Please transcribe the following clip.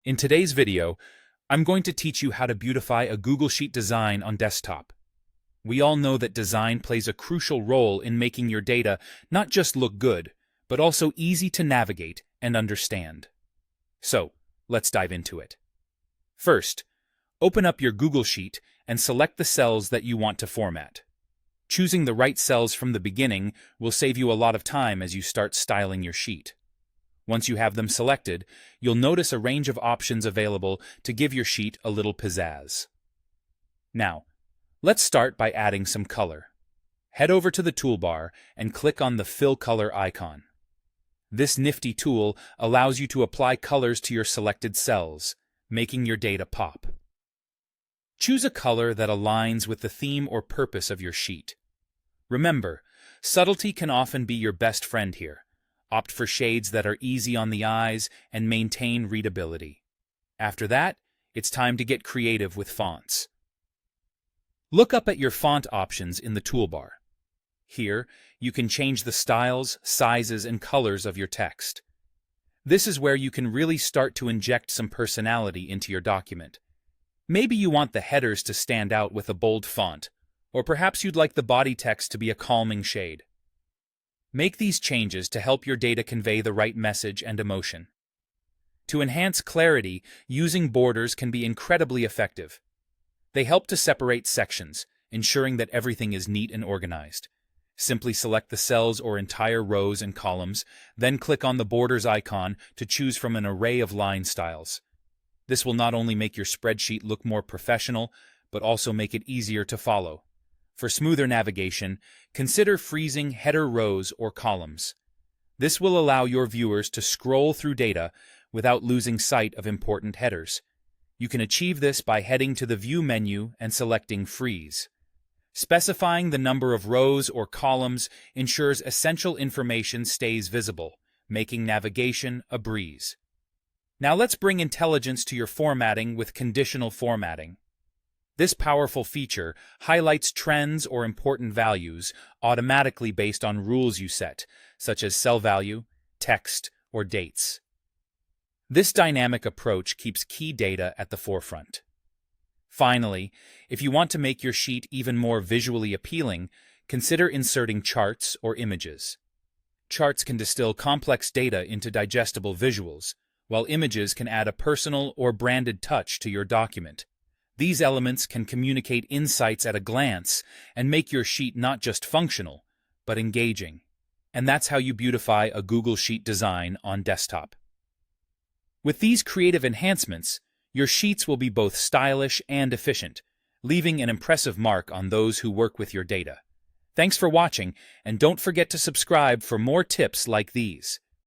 In today's video, I'm going to teach you how to beautify a Google Sheet design on desktop. We all know that design plays a crucial role in making your data not just look good, but also easy to navigate and understand. So, let's dive into it. First, open up your Google Sheet and select the cells that you want to format. Choosing the right cells from the beginning will save you a lot of time as you start styling your sheet. Once you have them selected, you'll notice a range of options available to give your sheet a little pizzazz. Now, let's start by adding some color. Head over to the toolbar and click on the Fill Color icon. This nifty tool allows you to apply colors to your selected cells, making your data pop. Choose a color that aligns with the theme or purpose of your sheet. Remember, subtlety can often be your best friend here. Opt for shades that are easy on the eyes and maintain readability. After that, it's time to get creative with fonts. Look up at your font options in the toolbar. Here, you can change the styles, sizes, and colors of your text. This is where you can really start to inject some personality into your document. Maybe you want the headers to stand out with a bold font, or perhaps you'd like the body text to be a calming shade. Make these changes to help your data convey the right message and emotion. To enhance clarity, using borders can be incredibly effective. They help to separate sections, ensuring that everything is neat and organized. Simply select the cells or entire rows and columns, then click on the borders icon to choose from an array of line styles. This will not only make your spreadsheet look more professional, but also make it easier to follow. For smoother navigation, consider freezing header rows or columns. This will allow your viewers to scroll through data without losing sight of important headers. You can achieve this by heading to the View menu and selecting Freeze. Specifying the number of rows or columns ensures essential information stays visible, making navigation a breeze. Now let's bring intelligence to your formatting with conditional formatting. This powerful feature highlights trends or important values automatically based on rules you set, such as cell value, text, or dates. This dynamic approach keeps key data at the forefront. Finally, if you want to make your sheet even more visually appealing, consider inserting charts or images. Charts can distill complex data into digestible visuals, while images can add a personal or branded touch to your document. These elements can communicate insights at a glance and make your sheet not just functional, but engaging. And that's how you beautify a Google Sheet design on desktop. With these creative enhancements, your sheets will be both stylish and efficient, leaving an impressive mark on those who work with your data. Thanks for watching, and don't forget to subscribe for more tips like these.